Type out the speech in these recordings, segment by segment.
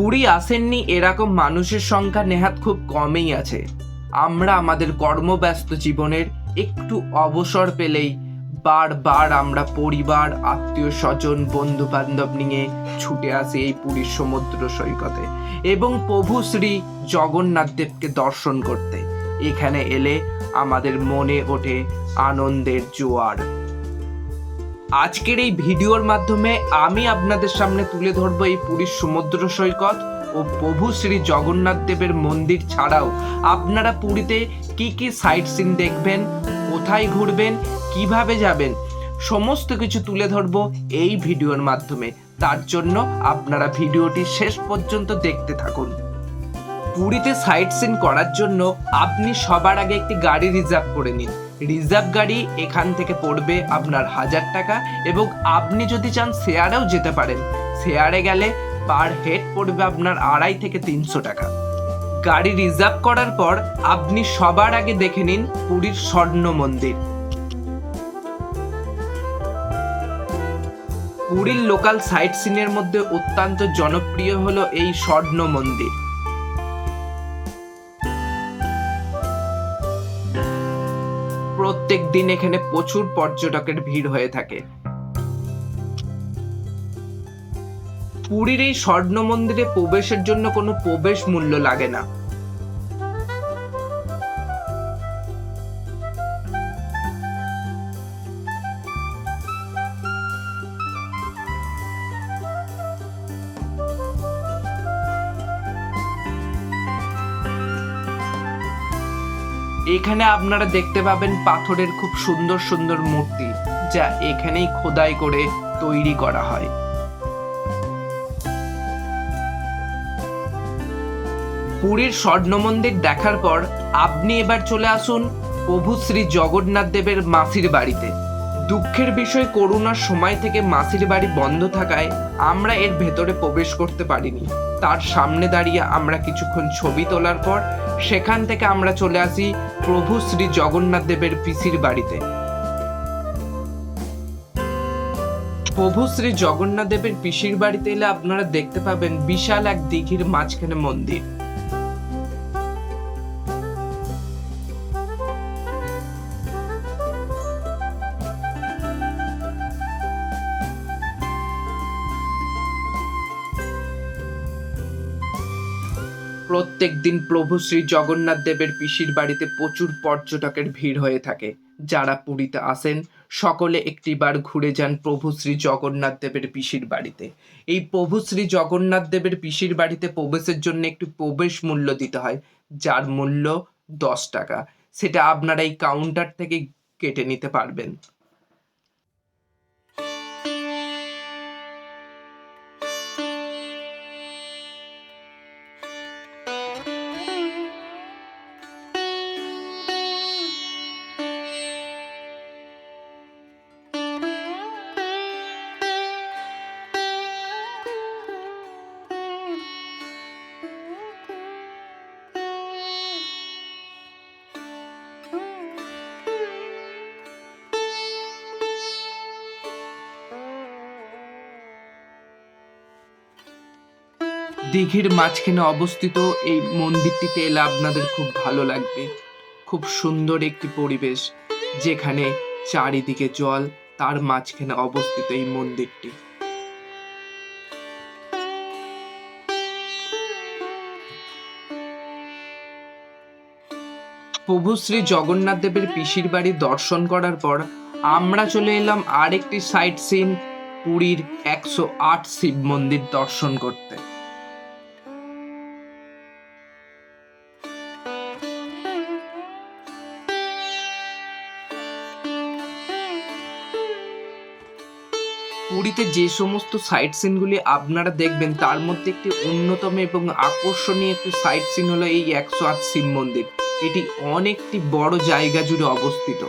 পুরী আসেননি এরকম মানুষের সংখ্যা নেহাত খুব কমই আছে। আমরা আমাদের কর্মব্যস্ত জীবনের একটু অবসর পেলেই বারবার আমরা পরিবার, আত্মীয় স্বজন, বন্ধু বান্ধব নিয়ে ছুটে আসি এই পুরীর সমুদ্র সৈকতে এবং প্রভু শ্রী জগন্নাথ দেবকে দর্শন করতে। এখানে এলে আমাদের মনে ওঠে আনন্দের জোয়ার। আজকের এই ভিডিওর মাধ্যমে আমি আপনাদের সামনে তুলে ধরবো এই পুরীর সমুদ্র সৈকত ও প্রভু শ্রী জগন্নাথ দেবের মন্দির ছাড়াও আপনারা পুরীতে কি কি সাইট সিন দেখবেন, কোথায় ঘুরবেন, কিভাবে যাবেন, সমস্ত কিছু তুলে ধরবো এই ভিডিওর মাধ্যমে। তার জন্য আপনারা ভিডিওটি শেষ পর্যন্ত দেখতে থাকুন। পুরীতে সাইট সিন করার জন্য আপনি সবার আগে একটি গাড়ি রিজার্ভ করে নিন। রিজার্ভ গাড়ি এখান থেকে পড়বে আপনার 1000 টাকা এবং আপনি যদি চান শেয়ারেও যেতে পারেন। শেয়ারে গেলে পার হেড পড়বে আপনার 250 থেকে 300 টাকা। গাড়ি রিজার্ভ করার পর আপনি সবার আগে দেখে নিন পুরীর স্বর্ণ মন্দির। পুরীর লোকাল সাইট সিনের মধ্যে অত্যন্ত জনপ্রিয় হলো এই স্বর্ণ মন্দির। প্রত্যেক দিন এখানে প্রচুর পর্যটকের ভিড় হয়ে থাকে। পুরীর এই স্বর্ণ মন্দিরে প্রবেশের জন্য কোনো প্রবেশ মূল্য লাগে না। এখানে আপনারা দেখতে পাবেন পাথরের খুব সুন্দর সুন্দর মূর্তি, যা এখানেই খোদাই করে তৈরি করা হয়। পুরীর স্বর্ণ মন্দির দেখার পর আপনি এবার চলে আসুন প্রভু শ্রী জগন্নাথ দেবের মাসির বাড়িতে। দুঃখের বিষয়, করোনার সময় থেকে মাসির বাড়ি বন্ধ থাকায় আমরা এর ভেতরে প্রবেশ করতে পারিনি। তার সামনে দাঁড়িয়ে আমরা কিছুক্ষণ ছবি তোলার পর সেখান থেকে আমরা চলে আসি প্রভু শ্রী জগন্নাথ দেবের পিসির বাড়িতে। প্রভু শ্রী জগন্নাথ দেবের পিসির বাড়িতে এলে আপনারা দেখতে পাবেন বিশাল এক দিঘির মাঝখানে মন্দির। প্রত্যেক দিন প্রভু শ্রী জগন্নাথ দেবের পিসির বাড়িতে প্রচুর পর্যটকের ভিড় হয়ে থাকে। যারা পুরীতে আসেন সকলে একটিবার ঘুরে যান প্রভু শ্রী জগন্নাথ দেবের পিসির বাড়িতে। এই প্রভু শ্রী জগন্নাথ দেবের পিসির বাড়িতে প্রবেশের জন্য একটু প্রবেশ মূল্য দিতে হয়, যার মূল্য 10 টাকা। সেটা আপনারা এই কাউন্টার থেকে কেটে নিতে পারবেন। দিঘির মাঝখানে অবস্থিত এই মন্দিরটিতে এলে আপনাদের খুব ভালো লাগবে। খুব সুন্দর একটি পরিবেশ, যেখানে চারিদিকে জল, তার মাঝখানে অবস্থিত এই মন্দিরটি। প্রভু শ্রী জগন্নাথ দেবের পিসির বাড়ি দর্শন করার পর আমরা চলে এলাম আরেকটি সাইট সিন, পুরীর 108 শিব মন্দির দর্শন করতে। পুরীতে যে সমস্ত সাইট সিনগুলি আপনারা দেখবেন তার মধ্যে একটি অন্যতম এবং আকর্ষণীয় একটি সাইট সিন হলো এই 108 শিব মন্দির। এটি অনেকটি বড় জায়গা জুড়ে অবস্থিত।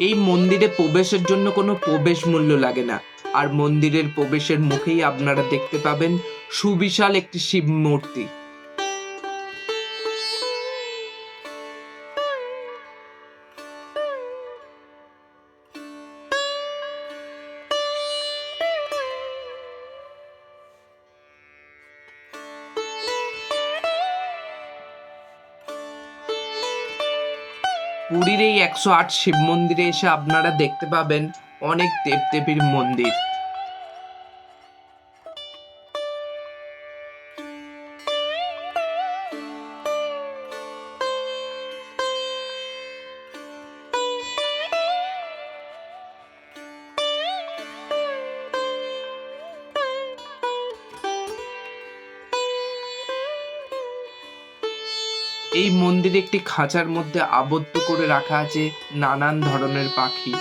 এই মন্দিরে প্রবেশের জন্য কোনো প্রবেশ মূল্য লাগে না, আর মন্দিরের প্রবেশের মুখেই আপনারা দেখতে পাবেন সুবিশাল একটি শিব মূর্তি। পুরীর এই 108 শিব মন্দিরে এসে আপনারা দেখতে পাবেন অনেক দেবদেবীর মন্দির। এই মন্দিরে একটি খাঁচার মধ্যে আবদ্ধ করে রাখা আছে নানান ধরনের পাখি।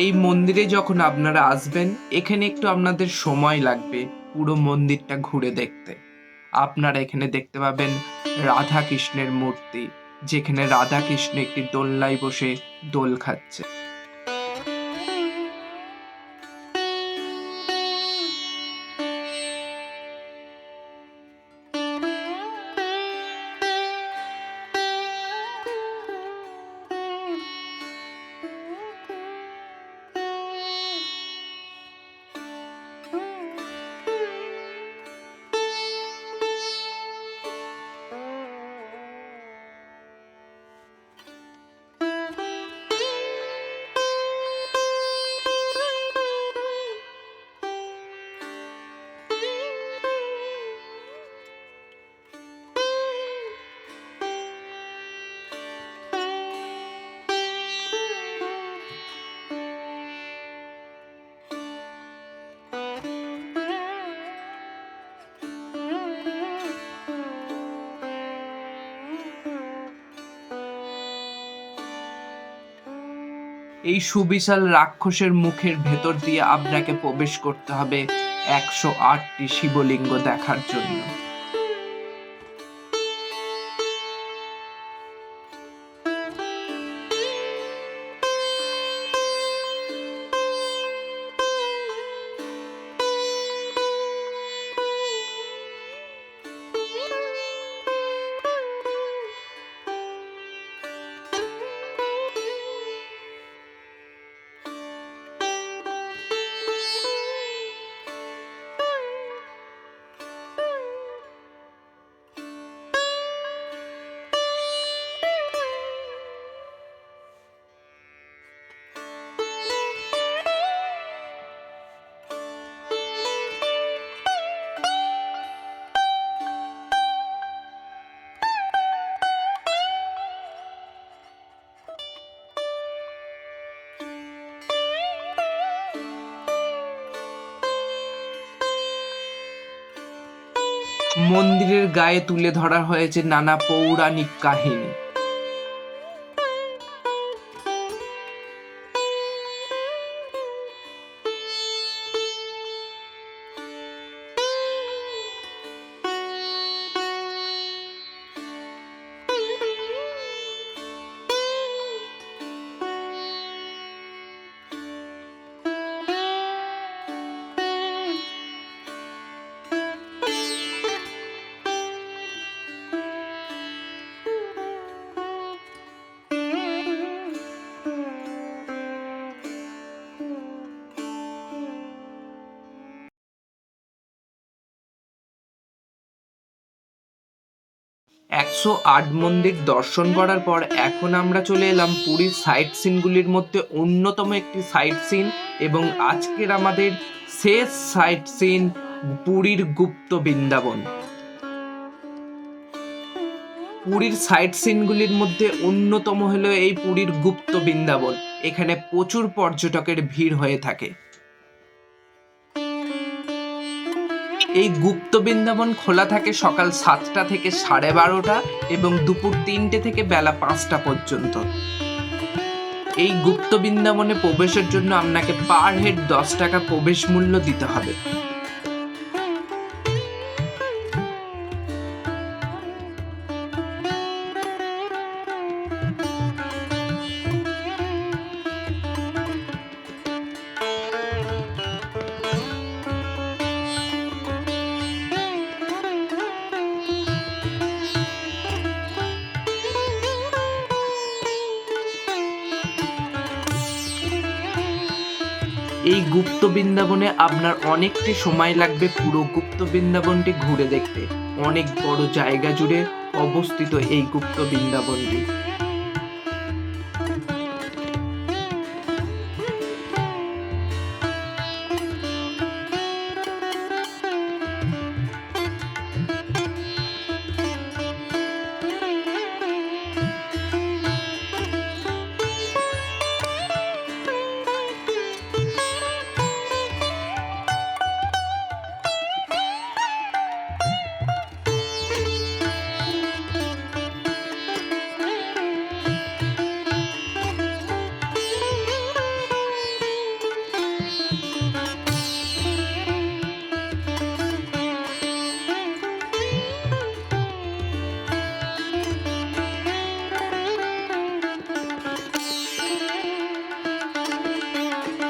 এই মন্দিরে যখন আপনারা আসবেন, এখানে একটু আপনাদের সময় লাগবে পুরো মন্দিরটা ঘুরে দেখতে। আপনারা এখানে দেখতে পাবেন রাধা কৃষ্ণের মূর্তি, যেখানে রাধা কৃষ্ণ একটি দোলনায় বসে দোল খাচ্ছে। এই সুবিশাল রাক্ষসের মুখের ভেতর দিয়ে আপনাকে প্রবেশ করতে হবে 108টি শিবলিঙ্গ দেখার জন্য। মন্দিরের গায়ে তুলে ধরা হয়েছে নানা পৌরাণিক কাহিনী। একশো আট মন্দির দর্শন করার পর এখন আমরা চলে এলাম পুরীর সাইট সিনগুলির মধ্যে অন্যতম একটি সাইট সিন, এবং আজকের আমাদের শেষ সাইট সিন পুরীর গুপ্ত বৃন্দাবন। পুরীর সাইট সিনগুলির মধ্যে অন্যতম হলো এই পুরীর গুপ্ত বৃন্দাবন। এখানে প্রচুর পর্যটকের ভিড় হয়ে থাকে। এই গুপ্ত বৃন্দাবন খোলা থাকে সকাল 7টা থেকে 12:30 এবং দুপুর 3টে থেকে বেলা 5টা পর্যন্ত। এই গুপ্ত বৃন্দাবনে প্রবেশের জন্য আপনাকে পার হেড 10 টাকা প্রবেশ মূল্য দিতে হবে। এই গুপ্ত বৃন্দাবনে আপনার অনেকটি সময় লাগবে পুরো গুপ্ত বৃন্দাবনটি ঘুরে দেখতে। অনেক বড় জায়গা জুড়ে অবস্থিত এই গুপ্ত বৃন্দাবনটি।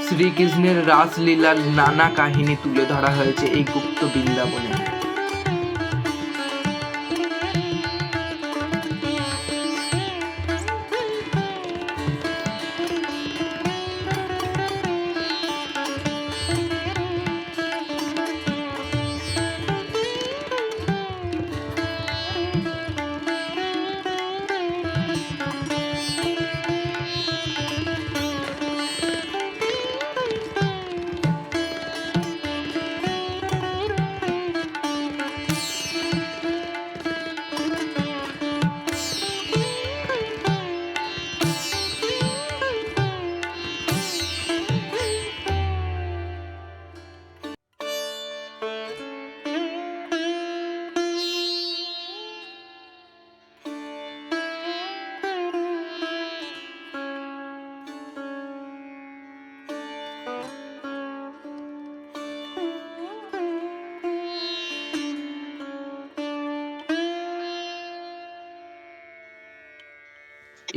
শ্রীকৃষ্ণের রাসলীলার নানা কাহিনী তুলে ধরা হয়েছে এই গুপ্ত বৃন্দাবনে।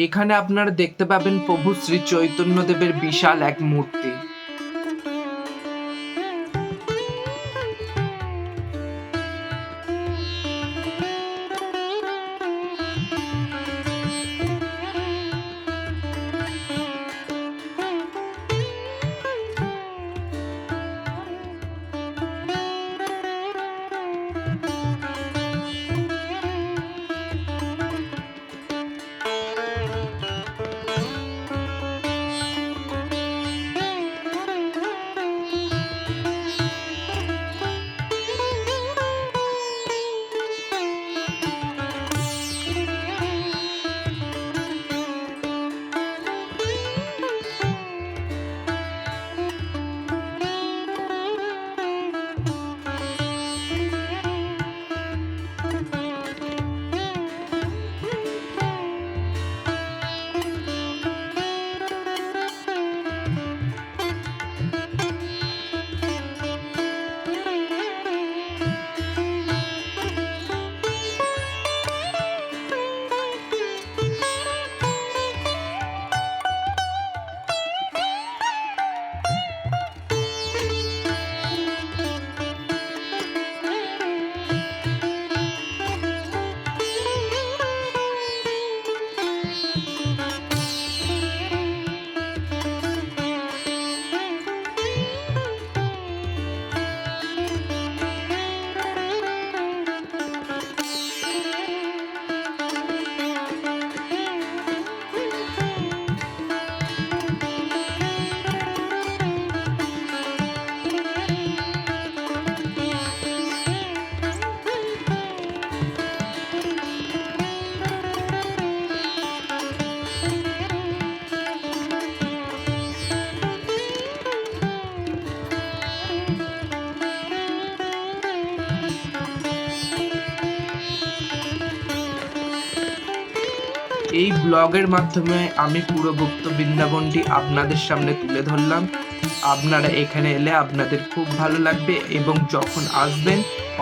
এখানে আপনারা দেখতে পাবেন প্রভু শ্রী চৈতন্যদেবের বিশাল এক মূর্তি। এই ব্লগের মাধ্যমে আমি পুরো গুপ্ত বৃন্দাবনটি আপনাদের সামনে তুলে ধরলাম। আপনারা এখানে এলে আপনাদের খুব ভালো লাগবে এবং যখন আসবেন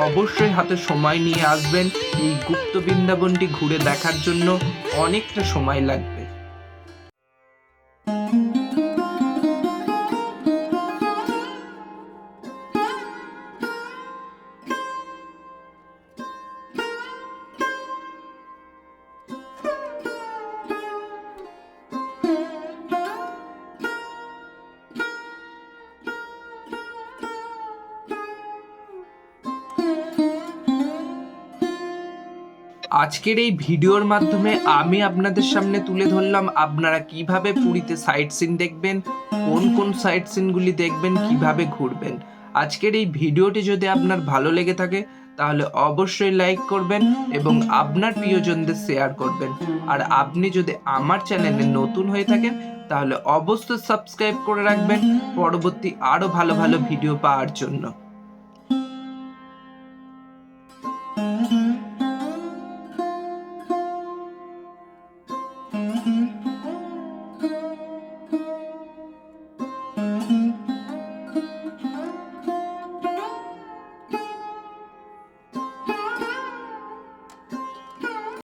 অবশ্যই হাতে সময় নিয়ে আসবেন। এই গুপ্ত বৃন্দাবনটি ঘুরে দেখার জন্য অনেকটা সময় লাগবে। আজকের এই ভিডিওর মাধ্যমে আমি আপনাদের সামনে তুলে ধরলাম আপনারা কিভাবে পুরীতে সাইট সিন দেখবেন, কোন কোন সাইট সিনগুলি দেখবেন, কিভাবে ঘুরবেন। আজকের এই ভিডিওটি যদি আপনার ভালো লেগে থাকে তাহলে অবশ্যই লাইক করবেন এবং আপনার প্রিয়জনদের শেয়ার করবেন। আর আপনি যদি আমার চ্যানেলে নতুন হয়ে থাকেন তাহলে অবশ্যই সাবস্ক্রাইব করে রাখবেন পরবর্তী আরো ভালো ভালো ভিডিও পাওয়ার জন্য।